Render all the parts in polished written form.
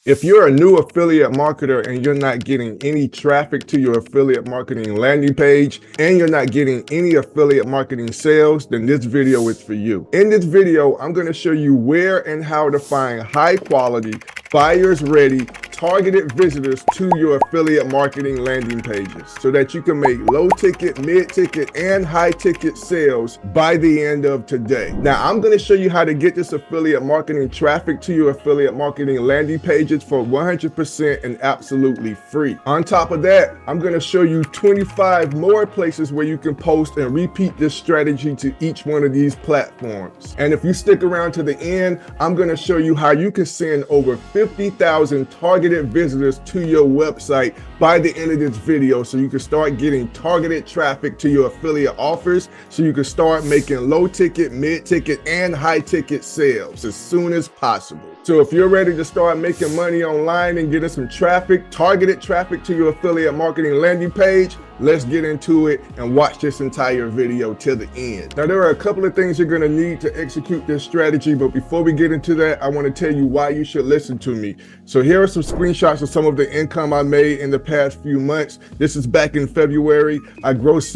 If you're a new affiliate marketer and you're not getting any traffic to your affiliate marketing landing page and you're not getting any affiliate marketing sales, then this video is for you. In this video, I'm going to show you where and how to find high quality, buyers ready, targeted visitors to your affiliate marketing landing pages so that you can make low ticket, mid ticket, and high ticket sales by the end of today. Now, I'm going to show you how to get this affiliate marketing traffic to your affiliate marketing landing pages for 100% and absolutely free. On top of that, I'm going to show you 25 more places where you can post and repeat this strategy to each one of these platforms. And if you stick around to the end, I'm going to show you how you can send over 50,000 targeted visitors to your website by the end of this video so you can start getting targeted traffic to your affiliate offers so you can start making low ticket, mid ticket, and high ticket sales as soon as possible. So if you're ready to start making money online and getting some traffic, targeted traffic to your affiliate marketing landing page, let's get into it and watch this entire video till the end. Now, there are a couple of things you're going to need to execute this strategy, but before we get into that, I want to tell you why you should listen to me. So here are some screenshots of some of the income I made in the past few months. This is back in February. I grossed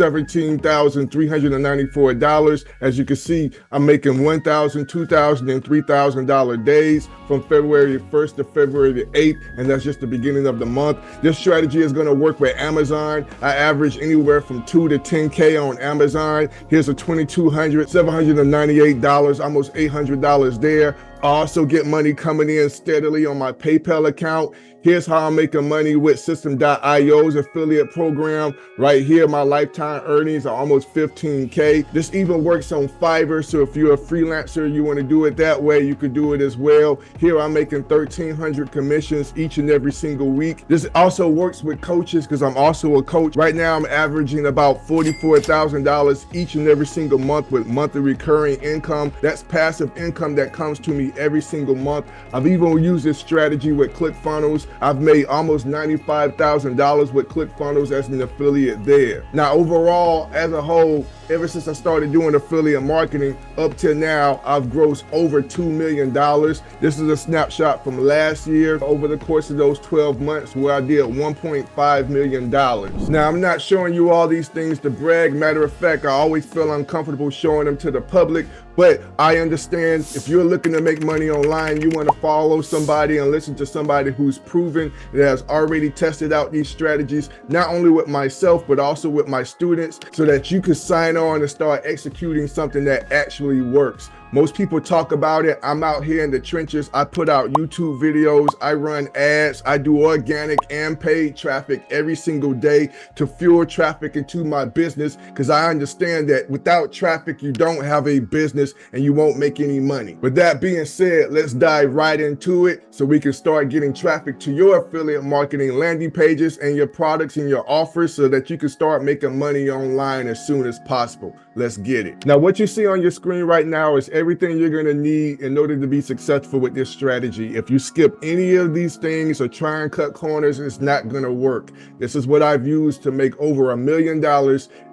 $17,394. As you can see, I'm making $1,000, $2,000, and $3,000 days from February 1st to February the 8th, and that's just the beginning of the month. This strategy is going to work with Amazon. I average anywhere from 2 to 10K on Amazon. Here's a $2,200, $798, almost $800 there. I also get money coming in steadily on my PayPal account. Here's how I'm making money with System.io's affiliate program. Right here, my lifetime earnings are almost 15K. This even works on Fiverr, so if you're a freelancer, you want to do it that way, you could do it as well. Here, I'm making 1,300 commissions each and every single week. This also works with coaches because I'm also a coach. Right now, I'm averaging about $44,000 each and every single month with monthly recurring income. That's passive income that comes to me every single month. I've even used this strategy with ClickFunnels. I've made almost $95,000 with ClickFunnels as an affiliate there. Now, overall, as a whole, ever since I started doing affiliate marketing up to now, I've grossed over $2 million. This is a snapshot from last year over the course of those 12 months where I did $1.5 million. Now, I'm not showing you all these things to brag. Matter of fact, I always feel uncomfortable showing them to the public, but I understand if you're looking to make money online, you want to follow somebody and listen to somebody who's proven that has already tested out these strategies, not only with myself, but also with my students, so that you can sign on and start executing something that actually works. Most people talk about it. I'm out here in the trenches. I put out YouTube videos. I run ads. I do organic and paid traffic every single day to fuel traffic into my business, because I understand that without traffic, you don't have a business and you won't make any money. With that being said, let's dive right into it so we can start getting traffic to your affiliate marketing landing pages and your products and your offers so that you can start making money online as soon as possible. Let's get it. Now, what you see on your screen right now is everything you're going to need in order to be successful with this strategy. If you skip any of these things or try and cut corners, it's not going to work. This is what I've used to make over $1 million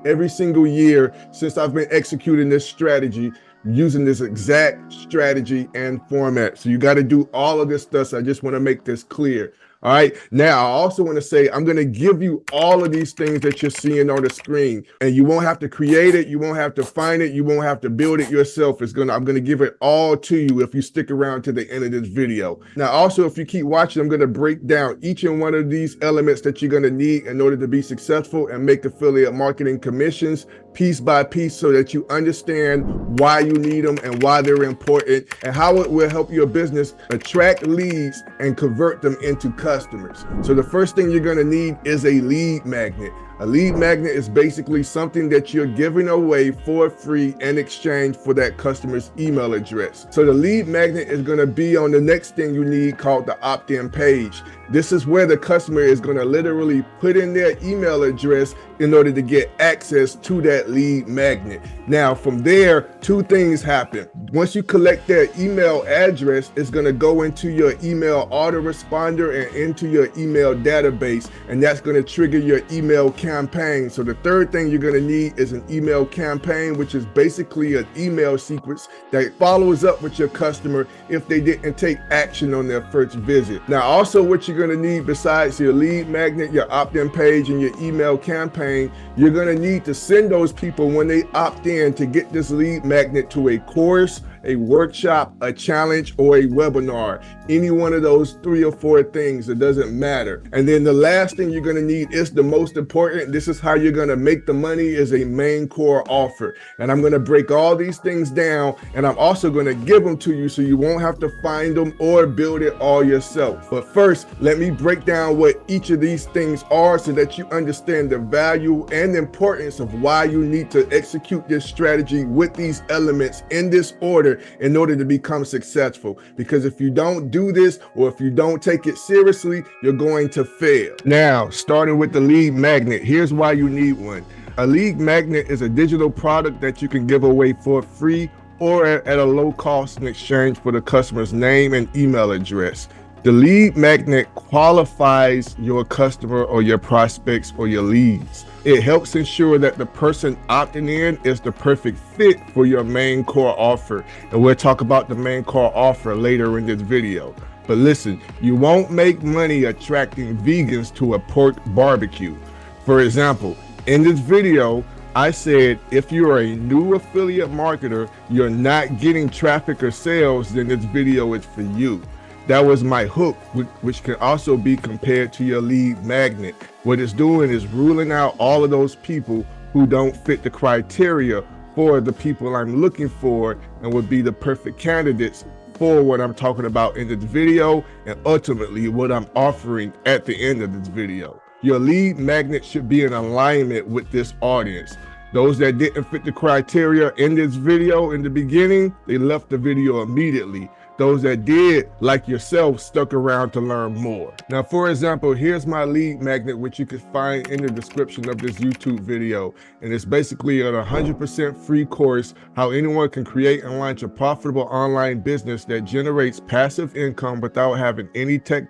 every single year since I've been executing this strategy, using this exact strategy and format. So you got to do all of this stuff. So I just want to make this clear. All right. Now, I also want to say I'm going to give you all of these things that you're seeing on the screen, and you won't have to create it. You won't have to find it. You won't have to build it yourself. I'm going to give it all to you if you stick around to the end of this video. Now, also, if you keep watching, I'm going to break down each and one of these elements that you're going to need in order to be successful and make affiliate marketing commissions piece by piece so that you understand why you need them and why they're important and how it will help your business attract leads and convert them into customers. So the first thing you're going to need is a lead magnet. A lead magnet is basically something that you're giving away for free in exchange for that customer's email address. So the lead magnet is going to be on the next thing you need, called the opt-in page. This is where the customer is going to literally put in their email address in order to get access to that lead magnet. Now, from there, two things happen. Once you collect their email address, it's going to go into your email autoresponder and into your email database, and that's going to trigger your email campaign. So the third thing you're gonna need is an email campaign, which is basically an email sequence that follows up with your customer if they didn't take action on their first visit. Now, also what you're gonna need besides your lead magnet, your opt-in page, and your email campaign, you're gonna need to send those people when they opt in to get this lead magnet to a course, a workshop, a challenge, or a webinar. Any one of those 3 or 4 things, it doesn't matter. And then the last thing you're gonna need is the most important. This is how you're gonna make the money, is a main core offer. And I'm gonna break all these things down, and I'm also gonna give them to you so you won't have to find them or build it all yourself. But first, let me break down what each of these things are so that you understand the value and importance of why you need to execute this strategy with these elements in this order in order to become successful. Because if you don't do this, or if you don't take it seriously, you're going to fail. Now, starting with the lead magnet, here's why you need one. A lead magnet is a digital product that you can give away for free or at a low cost in exchange for the customer's name and email address. The lead magnet qualifies your customer or your prospects or your leads. It helps ensure that the person opting in is the perfect fit for your main core offer. And we'll talk about the main core offer later in this video. But listen, you won't make money attracting vegans to a pork barbecue. For example, in this video, I said, if you're a new affiliate marketer, you're not getting traffic or sales, then this video is for you. That was my hook, which can also be compared to your lead magnet. What it's doing is ruling out all of those people who don't fit the criteria for the people I'm looking for and would be the perfect candidates for what I'm talking about in this video, and ultimately what I'm offering at the end of this video. Your lead magnet should be in alignment with this audience. Those that didn't fit the criteria in this video in the beginning, they left the video immediately. Those that did, like yourself, stuck around to learn more. Now, for example, here's my lead magnet, which you can find in the description of this YouTube video. And it's basically an 100% free course, how anyone can create and launch a profitable online business that generates passive income without having any tech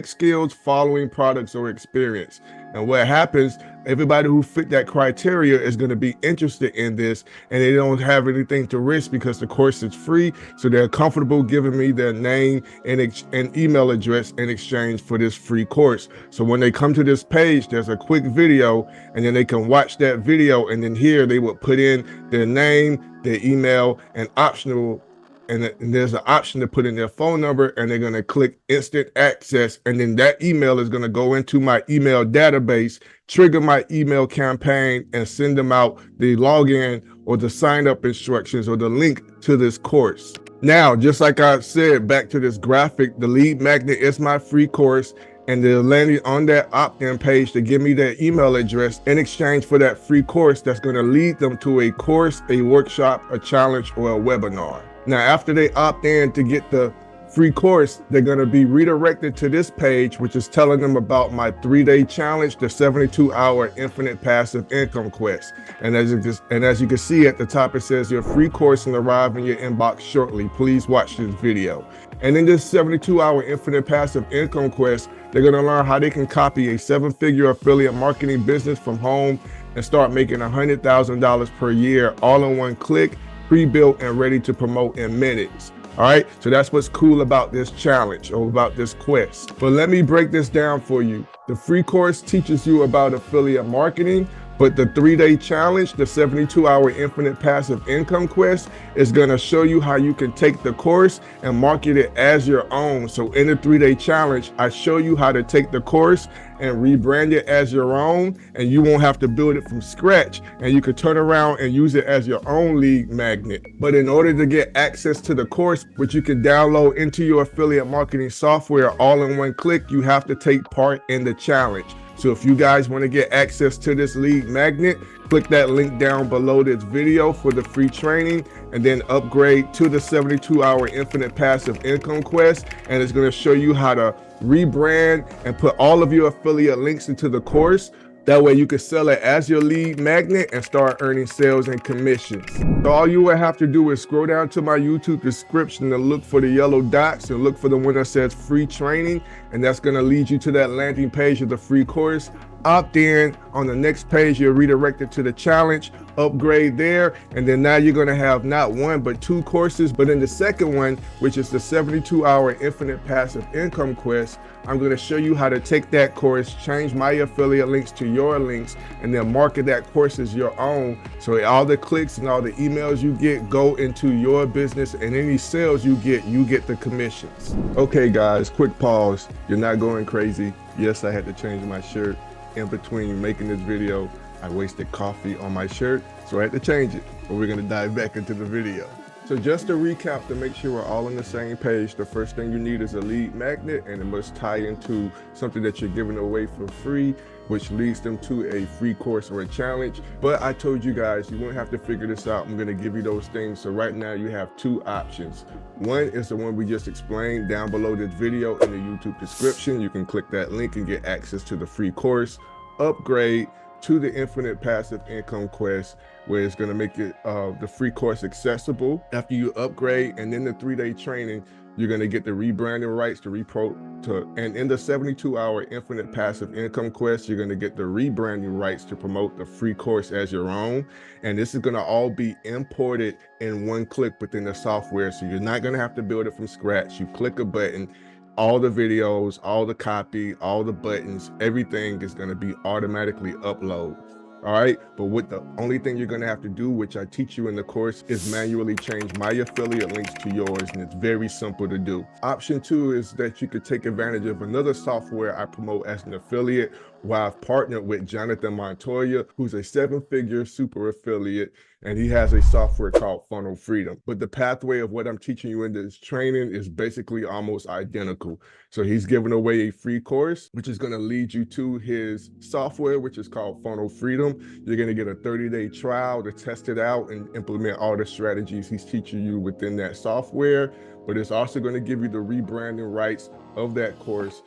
skills, following products, or experience. And what happens, everybody who fit that criteria is going to be interested in this, and they don't have anything to risk because the course is free. So they're comfortable giving me their name and email address in exchange for this free course. So when they come to this page, there's a quick video, and then they can watch that video. And then here they will put in their name, their email, and optional. And there's an option to put in their phone number, and they're going to click instant access. And then that email is going to go into my email database, trigger my email campaign, and send them out the login or the sign up instructions or the link to this course. Now, just like I said, back to this graphic, the lead magnet is my free course, and they're landing on that opt-in page to give me their email address in exchange for that free course that's going to lead them to a course, a workshop, a challenge, or a webinar. Now, after they opt in to get the free course, they're going to be redirected to this page, which is telling them about my 3-day challenge, the 72-hour infinite passive income quest. And as you can see at the top, it says your free course will arrive in your inbox shortly. Please watch this video. And in this 72-hour infinite passive income quest, they're going to learn how they can copy a 7-figure affiliate marketing business from home and start making $100,000 per year, all in one click, pre-built and ready to promote in minutes. All right, so that's what's cool about this challenge or about this quest. But let me break this down for you. The free course teaches you about affiliate marketing, but the 3-day challenge, the 72-hour infinite passive income quest, is going to show you how you can take the course and market it as your own. So in the 3-day challenge, I show you how to take the course and rebrand it as your own, and you won't have to build it from scratch, and you can turn around and use it as your own lead magnet. But in order to get access to the course, which you can download into your affiliate marketing software all in one click, you have to take part in the challenge. So if you guys want to get access to this lead magnet, click that link down below this video for the free training, and then upgrade to the 72-hour infinite passive income quest. And it's going to show you how to rebrand and put all of your affiliate links into the course. That way you can sell it as your lead magnet and start earning sales and commissions. So all you will have to do is scroll down to my YouTube description and look for the yellow dots and look for the one that says free training. and that's going to lead you to that landing page of the free course. Opt in. On the next page, you're redirected to the challenge, upgrade there, and then now you're going to have not one but two courses. But in the second one, which is the 72-hour infinite passive income quest, I'm going to show you how to take that course, change my affiliate links to your links, and then market that course as your own. So all the clicks and all the emails you get go into your business, and any sales you get the commissions. Okay guys, quick pause. You're not going crazy. Yes, I had to change my shirt. In between making this video, I wasted coffee on my shirt, so I had to change it. But we're gonna dive back into the video. So just to recap, to make sure we're all on the same page, the first thing you need is a lead magnet, and it must tie into something that you're giving away for free, which leads them to a free course or a challenge. But I told you guys, you won't have to figure this out. I'm gonna give you those things. So right now you have two options. One is the one we just explained down below this video in the YouTube description. You can click that link and get access to the free course. Upgrade to the infinite passive income quest, where it's going to make it the free course accessible. After you upgrade, and then the 3-day training, you're going to get the rebranding rights and in the 72-hour infinite passive income quest, you're going to get the rebranding rights to promote the free course as your own. And this is going to all be imported in one click within the software. So you're not going to have to build it from scratch. You click a button, all the videos, all the copy, all the buttons, everything is going to be automatically uploaded. All right, but what the only thing you're going to have to do, which I teach you in the course, is manually change my affiliate links to yours, and it's very simple to do. Option 2 is that you could take advantage of another software I promote as an affiliate, where I've partnered with Jonathan Montoya, who's a 7-figure super affiliate, and he has a software called Funnel Freedom. But the pathway of what I'm teaching you in this training is basically almost identical. So he's giving away a free course, which is going to lead you to his software, which is called Funnel Freedom. You're going to get a 30-day trial to test it out and implement all the strategies he's teaching you within that software. But it's also going to give you the rebranding rights of that course.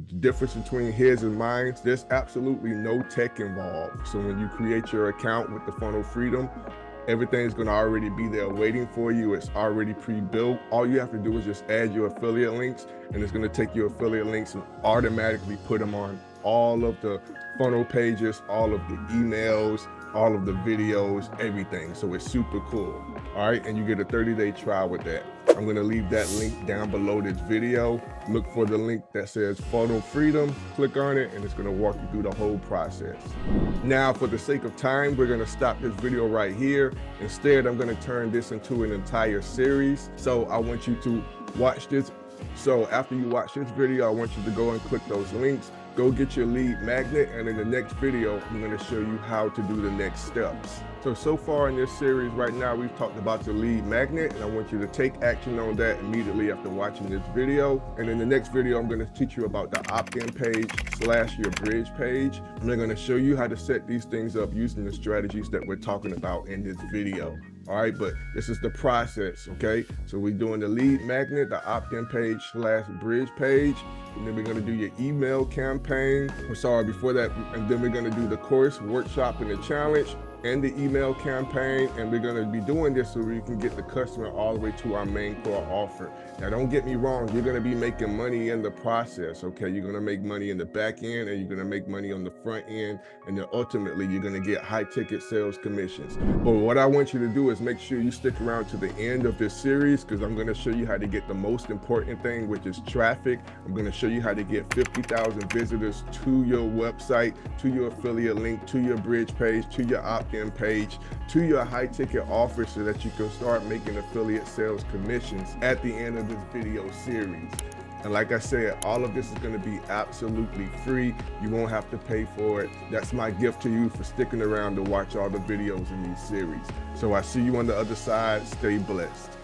The difference between his and mine, there's absolutely no tech involved. So when you create your account with the Funnel Freedom, everything's going to already be there waiting for you. It's already pre-built. All you have to do is just add your affiliate links, and it's going to take your affiliate links and automatically put them on all of the funnel pages, all of the emails, all of the videos, everything. So it's super cool. All right, and you get a 30-day trial with that. I'm going to leave that link down below this video. Look for the link that says Funnel Freedom, click on it, and it's going to walk you through the whole process. Now, for the sake of time, we're going to stop this video right here. Instead, I'm going to turn this into an entire series. So I want you to watch this. So after you watch this video, I want you to go and click those links. Go get your lead magnet, and in the next video, I'm going to show you how to do the next steps. So far in this series right now, we've talked about the lead magnet, and I want you to take action on that immediately after watching this video. And in the next video, I'm going to teach you about the opt-in page / your bridge page. I'm going to show you how to set these things up using the strategies that we're talking about in this video. All right, but this is the process, okay? So we're doing the lead magnet, the opt-in page / bridge page, and then we're gonna do your email campaign. Before that, and then we're gonna do the course, workshop, and the challenge, and the email campaign. And we're gonna be doing this so we can get the customer all the way to our main core offer. Now, don't get me wrong, you're gonna be making money in the process, okay? You're gonna make money in the back end, and you're gonna make money on the front end, and then ultimately you're gonna get high ticket sales commissions. But what I want you to do is make sure you stick around to the end of this series, because I'm gonna show you how to get the most important thing, which is traffic. I'm gonna show you how to get 50,000 visitors to your website, to your affiliate link, to your bridge page, to your opt-in page, to your high ticket offer, so that you can start making affiliate sales commissions at the end of this video series. And like I said, all of this is going to be absolutely free. You won't have to pay for it. That's my gift to you for sticking around to watch all the videos in these series. So I see you on the other side. Stay blessed.